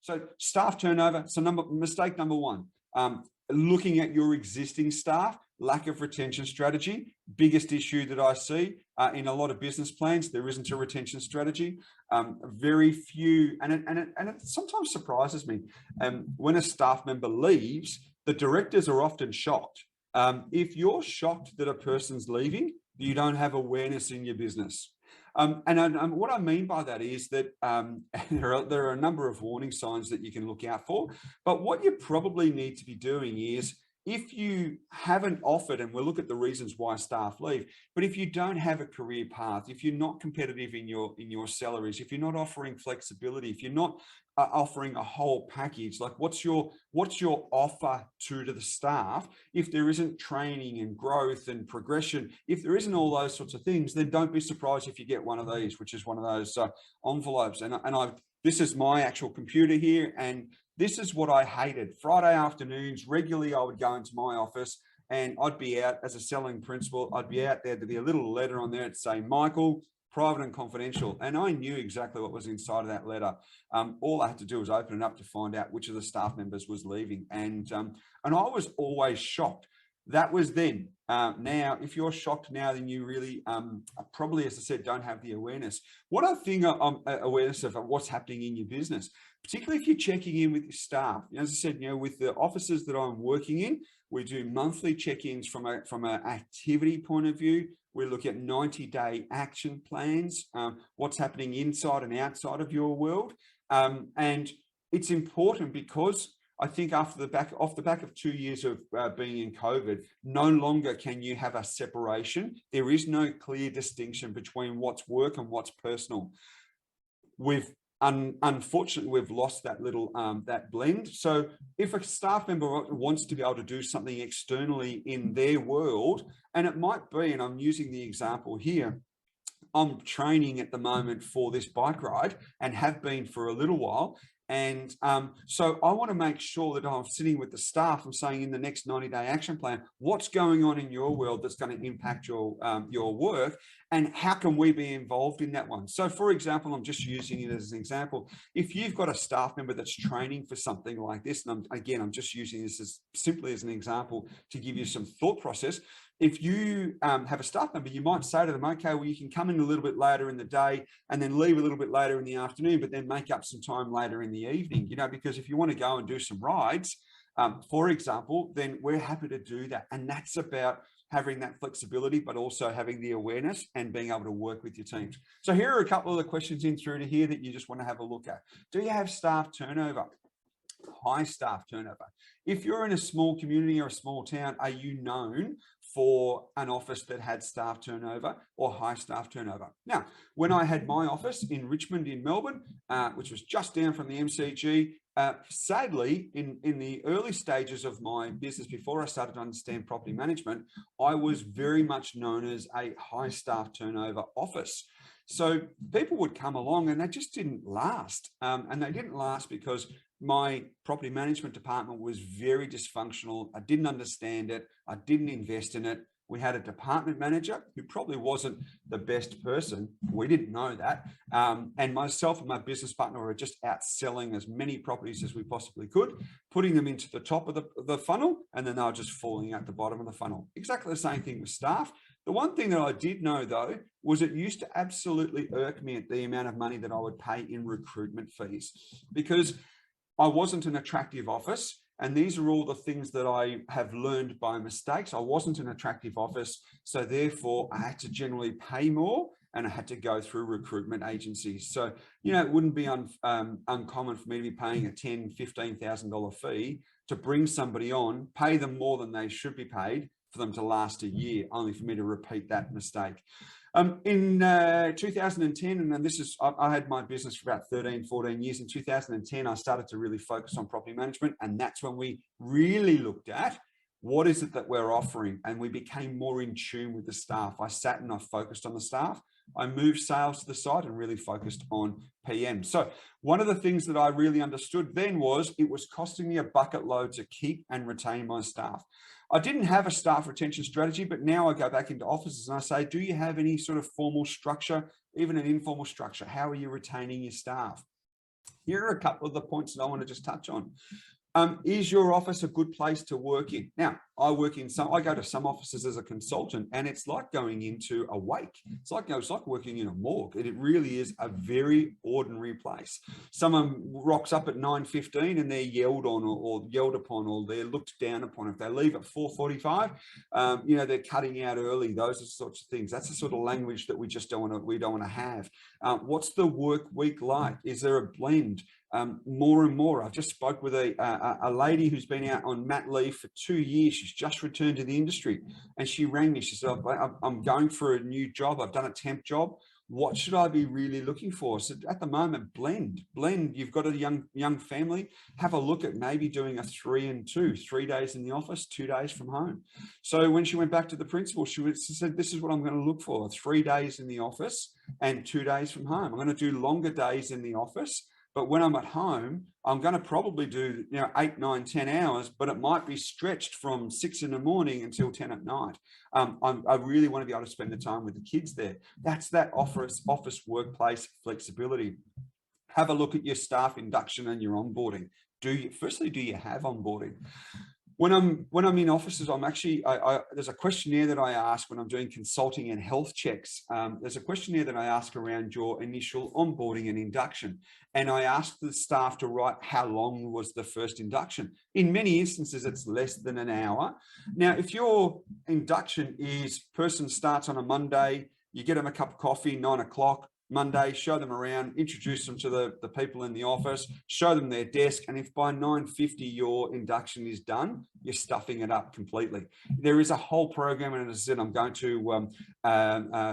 So staff turnover. So mistake number one, looking at your existing staff, lack of retention strategy. Biggest issue that I see in a lot of business plans, there isn't a retention strategy. Very few, and it sometimes surprises me when a staff member leaves, the directors are often shocked. If you're shocked that a person's leaving, you don't have awareness in your business. And what I mean by that is that there are a number of warning signs that you can look out for. But what you probably need to be doing is, if you haven't offered, and we'll look at the reasons why staff leave, but if you don't have a career path, if you're not competitive in your salaries, if you're not offering flexibility, if you're not offering a whole package, like what's your offer to the staff? If there isn't training and growth and progression, if there isn't all those sorts of things, then don't be surprised if you get one of these, which is one of those envelopes. And this is my actual computer here, and this is what I hated. Friday afternoons, regularly I would go into my office and I'd be out as a selling principal. I'd be out there, there'd be a little letter on there to say, Michael, private and confidential. And I knew exactly what was inside of that letter. All I had to do was open it up to find out which of the staff members was leaving. And I was always shocked. That was then. Now, if you're shocked now, then you really probably, as I said, don't have the awareness. What I think awareness of what's happening in your business, particularly if you're checking in with your staff. As I said, with the offices that I'm working in, we do monthly check-ins from an activity point of view. We look at 90-day action plans, what's happening inside and outside of your world. And it's important because I think off the back of 2 years of being in COVID, no longer can you have a separation. There is no clear distinction between what's work and what's personal. Unfortunately, we've lost that little that blend. So if a staff member wants to be able to do something externally in their world, and it might be, and I'm using the example here, I'm training at the moment for this bike ride and have been for a little while. And so I want to make sure that I'm sitting with the staff. I'm saying, in the next 90-day action plan, what's going on in your world that's going to impact your work, and how can we be involved in that one? So for example, I'm just using it as an example. If you've got a staff member that's training for something like this, and I'm just using this as simply as an example to give you some thought process. If you have a staff member, you might say to them, okay, well, you can come in a little bit later in the day and then leave a little bit later in the afternoon, but then make up some time later in the evening, because if you want to go and do some rides, for example, then we're happy to do that. And that's about having that flexibility, but also having the awareness and being able to work with your teams. So here are a couple of the questions in through to here that you just want to have a look at. Do you have staff turnover? High staff turnover. If you're in a small community or a small town, are you known for an office that had staff turnover or high staff turnover? Now, when I had my office in Richmond in Melbourne, which was just down from the MCG, sadly, in the early stages of my business, before I started to understand property management, I was very much known as a high staff turnover office. So people would come along and they just didn't last. And they didn't last because my property management department was very dysfunctional. I didn't understand it. I didn't invest in it. We had a department manager who probably wasn't the best person. We didn't know that. And myself and my business partner were just out selling as many properties as we possibly could, putting them into the top of the funnel, and then they were just falling out the bottom of the funnel. Exactly the same thing with staff. The one thing that I did know, though, was it used to absolutely irk me at the amount of money that I would pay in recruitment fees, because I wasn't an attractive office. And these are all the things that I have learned by mistakes. I wasn't an attractive office. So therefore, I had to generally pay more, and I had to go through recruitment agencies. So, it wouldn't be uncommon for me to be paying a $10,000, $15,000 fee to bring somebody on, pay them more than they should be paid for them to last a year, only for me to repeat that mistake. In 2010, and this is, I had my business for about 13, 14 years. In 2010, I started to really focus on property management. And that's when we really looked at what is it that we're offering. And we became more in tune with the staff. I sat and I focused on the staff. I moved sales to the side and really focused on PM. So one of the things that I really understood then was it was costing me a bucket load to keep and retain my staff. I didn't have a staff retention strategy, but now I go back into offices and I say, do you have any sort of formal structure, even an informal structure? How are you retaining your staff? Here are a couple of the points that I want to just touch on. Is your office a good place to work in? Now, I go to some offices as a consultant, and it's like going into a wake. It's like working in a morgue. It really is a very ordinary place. Someone rocks up at 9:15 and they're yelled on or yelled upon, or they're looked down upon. If they leave at 4:45, they're cutting out early. Those are the sorts of things. That's the sort of language that we don't want to have. What's the work week like? Is there a blend? More and more. I've just spoke with a lady who's been out on mat leave for 2 years. She's just returned to the industry, and she rang me. She said, I'm going for a new job. I've done a temp job. What should I be really looking for? So at the moment, blend. You've got a young family. Have a look at maybe doing a 3 and 2, 3 days in the office, 2 days from home. So when she went back to the principal, she said, this is what I'm going to look for: 3 days in the office and 2 days from home. I'm going to do longer days in the office, but when I'm at home, I'm going to probably do 8, 9, 10 hours, but it might be stretched from 6 in the morning until 10 at night. I really want to be able to spend the time with the kids there. That's that office workplace flexibility. Have a look at your staff induction and your onboarding. Do you have onboarding? When I'm in offices, there's a questionnaire that I ask when I'm doing consulting and health checks. There's a questionnaire that I ask around your initial onboarding and induction. And I ask the staff to write how long was the first induction. In many instances, it's less than an hour. Now, if your induction person starts on a Monday, you get them a cup of coffee, 9 o'clock, Monday, show them around, introduce them to the people in the office, show them their desk. And if by 9:50 your induction is done, you're stuffing it up completely. There is a whole program, and as I said, I'm going to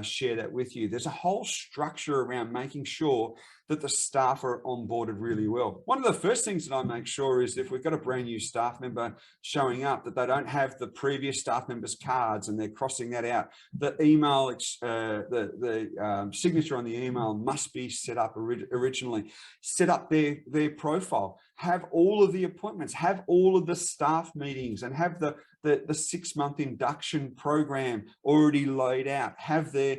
share that with you. There's a whole structure around making sure that the staff are onboarded really well. One of the first things that I make sure is if we've got a brand new staff member showing up, that they don't have the previous staff members' cards and they're crossing that out. The email, the signature on the email must be set up originally. Set up their profile. Have all of the appointments. Have all of the staff meetings, and have the 6-month induction program already laid out. Have their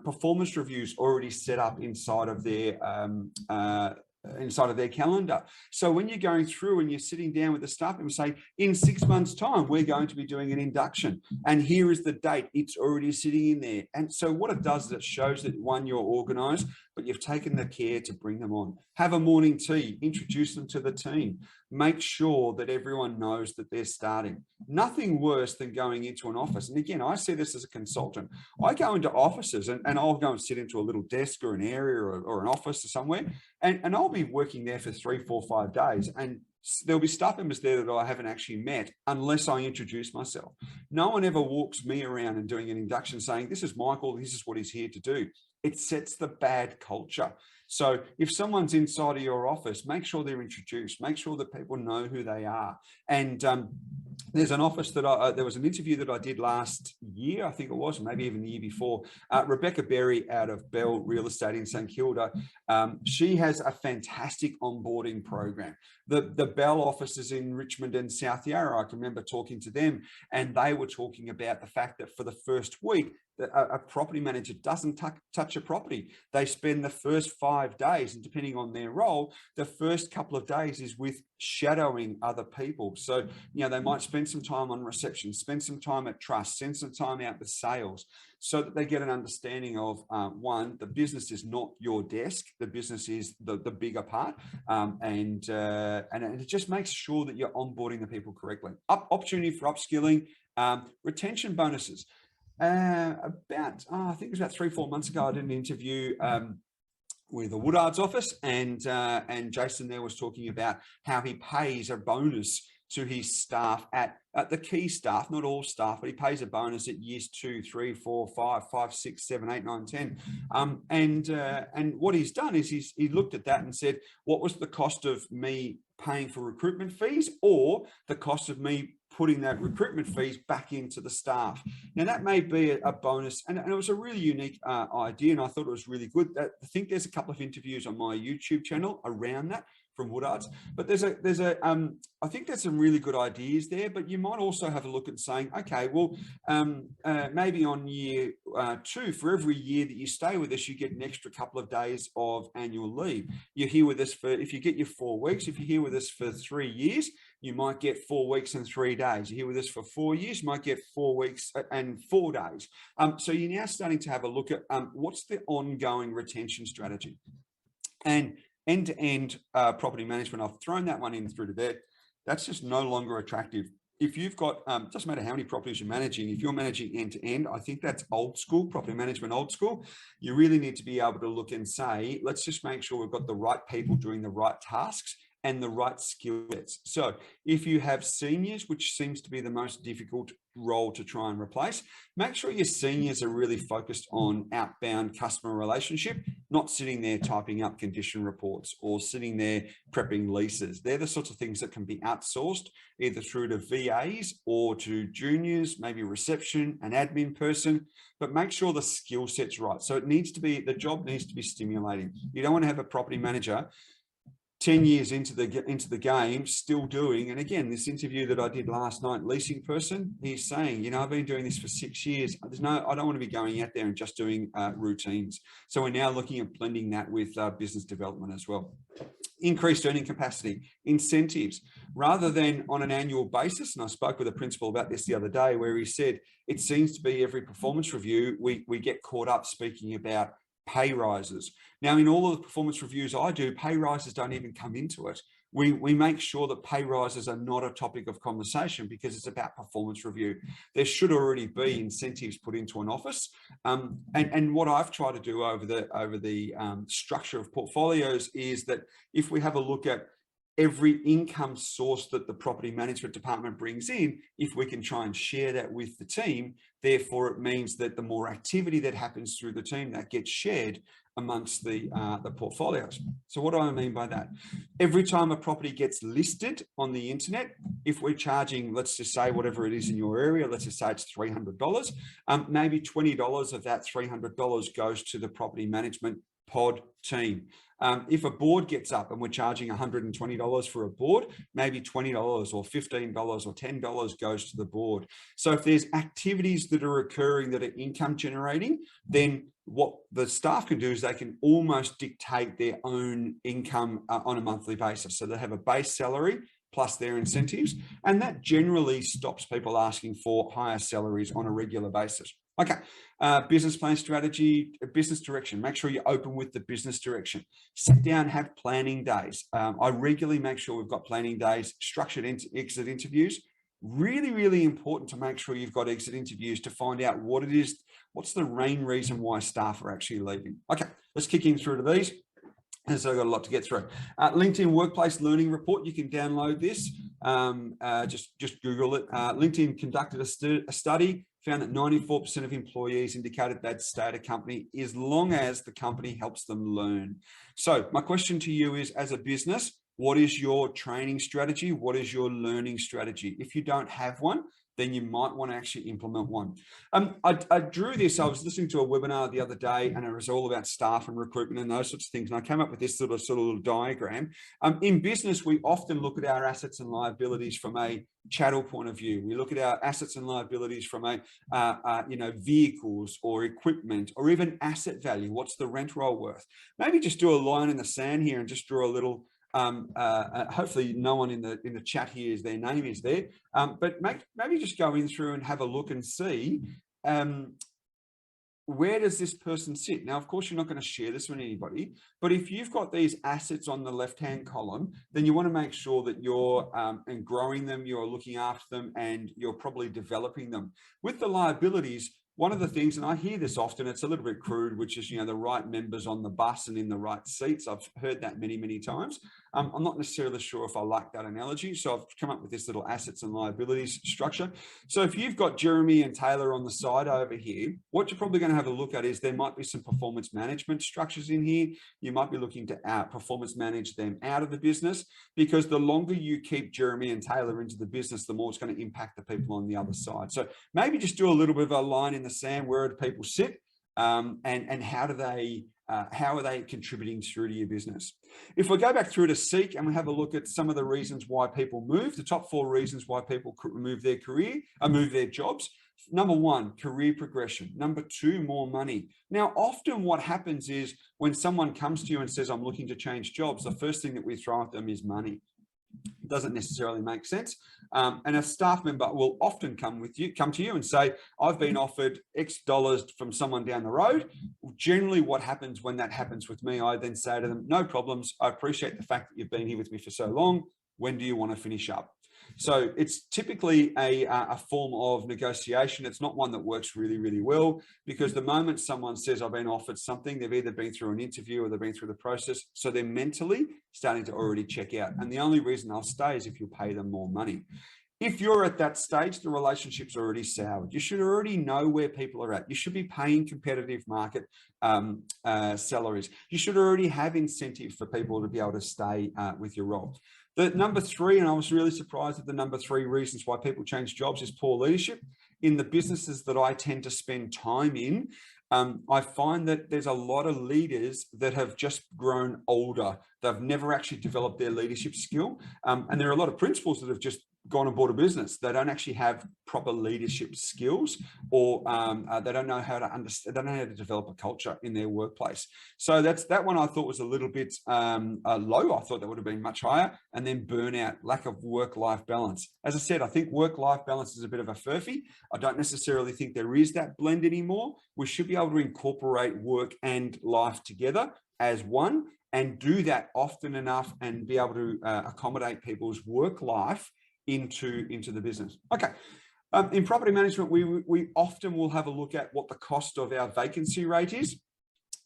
performance reviews already set up inside of their calendar. So when you're going through and you're sitting down with the staff and say, in 6 months' time, we're going to be doing an induction, and here is the date, it's already sitting in there. And so what it does is it shows that, one, you're organized, but you've taken the care to bring them on. Have a morning tea, introduce them to the team. Make sure that everyone knows that they're starting. Nothing worse than going into an office. And again, I see this as a consultant. I go into offices and I'll go and sit into a little desk or an area or an office or somewhere, and I'll be working there for 3, 4, 5 days. And there'll be staff members there that I haven't actually met unless I introduce myself. No one ever walks me around and doing an induction saying, this is Michael, this is what he's here to do. It sets the bad culture. So if someone's inside of your office, make sure they're introduced, make sure that people know who they are. And there's an office that there was an interview that I did last year, I think it was, maybe even the year before. Rebecca Berry out of Bell Real Estate in St Kilda. She has a fantastic onboarding program. The Bell office is in Richmond and South Yarra. I can remember talking to them, and they were talking about the fact that for the first week, a property manager doesn't touch a property. They spend the first 5 days, and depending on their role, the first couple of days is with shadowing other people. So, they might spend some time on reception, spend some time at trust, spend some time out with sales, so that they get an understanding of, one, the business is not your desk, the business is the bigger part, and it just makes sure that you're onboarding the people correctly. Opportunity for upskilling, retention bonuses. I think it was about 3-4 months ago, I did an interview with the Woodard's office, and Jason there was talking about how he pays a bonus to his staff at the key staff, not all staff, but he pays a bonus at years 2, 3, 4, 5, 6, 7, 8, 9, 10. And what he's done is he looked at that and said, what was the cost of me paying for recruitment fees, or the cost of me putting that recruitment fees back into the staff? Now, that may be a bonus, and it was a really unique idea, and I thought it was really good. I think there's a couple of interviews on my YouTube channel around that. from Woodards. But I think there's some really good ideas there, but you might also have a look at saying, okay, well, maybe on year 2, for every year that you stay with us, you get an extra couple of days of annual leave. You're here with us if you get your 4 weeks, if you're here with us for 3 years, you might get 4 weeks and 3 days. You're here with us for 4 years, you might get 4 weeks and 4 days. So you're now starting to have a look at what's the ongoing retention strategy. And end-to-end property management, I've thrown that one in through to there. That's just no longer attractive. If you've got, doesn't matter how many properties you're managing, if you're managing end-to-end, I think that's old school, property management old school. You really need to be able to look and say, let's just make sure we've got the right people doing the right tasks and the right skill sets. So if you have seniors, which seems to be the most difficult role to try and replace, make sure your seniors are really focused on outbound customer relationship, not sitting there typing up condition reports or sitting there prepping leases. They're the sorts of things that can be outsourced either through to VAs or to juniors, maybe reception, an admin person, but make sure the skill set's right. So it needs to be, the job needs to be stimulating. You don't want to have a property manager 10 years into the game still doing, and again, this interview that I did last night, leasing person, he's saying, you know, I've been doing this for 6 years. I don't want to be going out there and just doing routines. So we're now looking at blending that with business development as well. Increased earning capacity, incentives, rather than on an annual basis. And I spoke with a principal about this the other day, where he said, it seems to be every performance review, we get caught up speaking about pay rises. Now, in all of the performance reviews I do, pay rises don't even come into it. We make sure that pay rises are not a topic of conversation because it's about performance review. There should already be incentives put into an office. And what I've tried to do over the structure of portfolios is that if we have a look at every income source that the property management department brings in, if we can try and share that with the team, therefore it means that the more activity that happens through the team, that gets shared amongst the portfolios. So what do I mean by that? Every time a property gets listed on the internet, if we're charging, let's just say whatever it is in your area, let's just say it's $300, maybe $20 of that $300 goes to the property management pod team. If a board gets up and we're charging $120 for a board, maybe $20 or $15 or $10 goes to the board. So if there's activities that are occurring that are income generating, then what the staff can do is they can almost dictate their own income on a monthly basis. So they have a base salary plus their incentives, and that generally stops people asking for higher salaries on a regular basis. Okay, business plan strategy, business direction. Make sure you're open with the business direction. Sit down, have planning days. I regularly make sure we've got planning days, structured exit interviews. Really, really important to make sure you've got exit interviews to find out what it is, what's the main reason why staff are actually leaving. Okay, let's kick in through to these. And so I've got a lot to get through. LinkedIn Workplace Learning Report, you can download this. Just Google it. LinkedIn conducted a study, found that 94% of employees indicated they'd stay at a company as long as the company helps them learn. So my question to you is, as a business, what is your training strategy? What is your learning strategy? If you don't have one, then you might want to actually implement one. I drew this, I was listening to a webinar the other day, and it was all about staff and recruitment and those sorts of things. And I came up with this sort of little diagram. In business, we often look at our assets and liabilities from a chattel point of view. We look at our assets and liabilities from a, vehicles or equipment or even asset value. What's the rent roll worth? Maybe just do a line in the sand here and just draw a little, hopefully no one in the chat here their name is there, but maybe just go in through and have a look and see where does this person sit. Now, of course, you're not going to share this with anybody, but if you've got these assets on the left-hand column, then you want to make sure that you're and growing them, you're looking after them, and you're probably developing them. With the liabilities, one of the things, and I hear this often, it's a little bit crude, which is, the right members on the bus and in the right seats. I've heard that many, many times. I'm not necessarily sure if I like that analogy. So I've come up with this little assets and liabilities structure. So if you've got Jeremy and Taylor on the side over here, what you're probably going to have a look at is there might be some performance management structures in here. You might be looking to performance manage them out of the business, because the longer you keep Jeremy and Taylor into the business, the more it's going to impact the people on the other side. So maybe just do a little bit of a line in the sand. Where do people sit? And how do they How are they contributing through to your business? If we go back through to Seek and we have a look at some of the reasons why people move, the top 4 reasons why people move their career, move their jobs. Number 1, career progression. Number 2, more money. Now, often what happens is when someone comes to you and says, I'm looking to change jobs, the first thing that we throw at them is money. It doesn't necessarily make sense. And a staff member will often come to you and say, I've been offered X dollars from someone down the road. Generally, what happens when that happens with me, I then say to them, no problems. I appreciate the fact that you've been here with me for so long. When do you want to finish up? So it's typically a form of negotiation. It's not one that works really, really well, because the moment someone says, I've been offered something, they've either been through an interview or they've been through the process. So they're mentally starting to already check out. And the only reason they'll stay is if you pay them more money. If you're at that stage, the relationship's already soured. You should already know where people are at. You should be paying competitive market salaries. You should already have incentive for people to be able to stay with your role. The number 3, and I was really surprised at the number 3 reasons why people change jobs, is poor leadership. In the businesses that I tend to spend time in, I find that there's a lot of leaders that have just grown older. They've never actually developed their leadership skill. And there are a lot of principals that have just gone aboard a business. They don't actually have proper leadership skills, or they don't know how to understand, they don't know how to develop a culture in their workplace. So that one I thought was a little bit low. I thought that would have been much higher. And then burnout, lack of work-life balance. As I said, I think work-life balance is a bit of a furphy. I don't necessarily think there is that blend anymore. We should be able to incorporate work and life together as one, and do that often enough and be able to accommodate people's work life into the business. Okay. In property management, we often will have a look at what the cost of our vacancy rate is,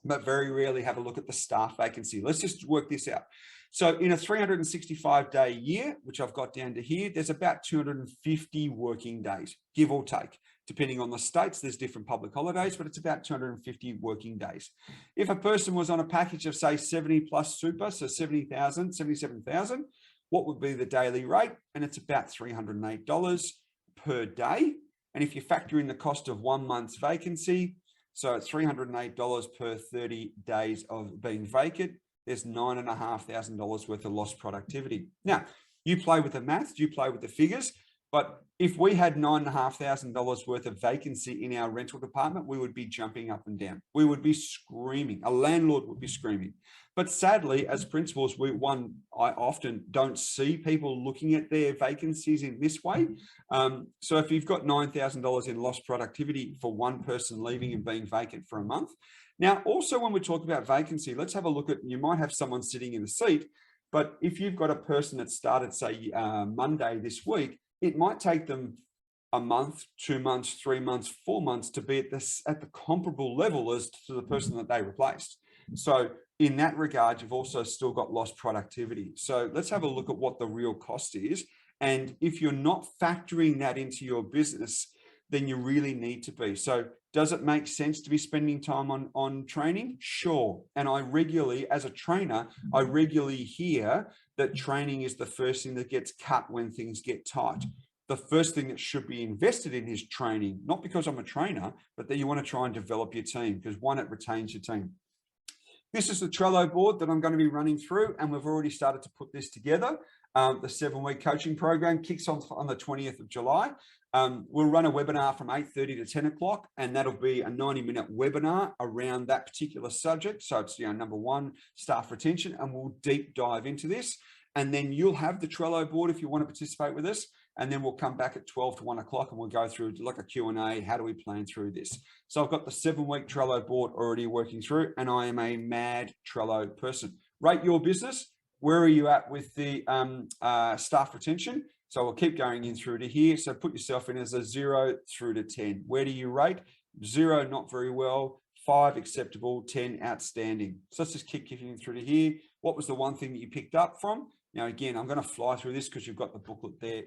but very rarely have a look at the staff vacancy. Let's just work this out. So in a 365-day year, which I've got down to here, there's about 250 working days, give or take. Depending on the states, there's different public holidays, but it's about 250 working days. If a person was on a package of, say, 70 plus super, so 70,000, 77,000, what would be the daily rate? And it's about $308 per day. And if you factor in the cost of 1 month's vacancy, so it's $308 per 30 days of being vacant, there's $9,500 worth of lost productivity. Now, you play with the maths, you play with the figures, but if we had $9,500 worth of vacancy in our rental department, we would be jumping up and down. We would be screaming. A landlord would be screaming. But sadly, as principals, I often don't see people looking at their vacancies in this way. So if you've got $9,000 in lost productivity for one person leaving and being vacant for a month. Now, also when we talk about vacancy, let's have a look at, you might have someone sitting in the seat, but if you've got a person that started, say, Monday this week, it might take them a month, 2 months, 3 months, 4 months to be at the comparable level as to the person that they replaced. So in that regard, you've also still got lost productivity. So let's have a look at what the real cost is. And if you're not factoring that into your business, then you really need to be. So does it make sense to be spending time on training? Sure. And I regularly, as a trainer, I regularly hear that training is the first thing that gets cut when things get tight. The first thing that should be invested in is training, not because I'm a trainer, but that you want to try and develop your team, because one, it retains your team. This is the Trello board that I'm going to be running through, and we've already started to put this together. The 7-week coaching program kicks off on the 20th of July. We'll run a webinar from 8:30 to 10 o'clock, and that'll be a 90-minute webinar around that particular subject. So it's, number 1, staff retention, and we'll deep dive into this. And then you'll have the Trello board if you want to participate with us. And then we'll come back at 12 to 1 o'clock and we'll go through like a Q&A. How do we plan through this? So I've got the 7-week Trello board already working through, and I am a mad Trello person. Rate your business. Where are you at with the staff retention? So we'll keep going in through to here. So put yourself in as a 0 through to 10. Where do you rate? 0, not very well. 5, acceptable. 10, outstanding. So let's just keep kicking through to here. What was the one thing that you picked up from? Now, again, I'm going to fly through this because you've got the booklet there.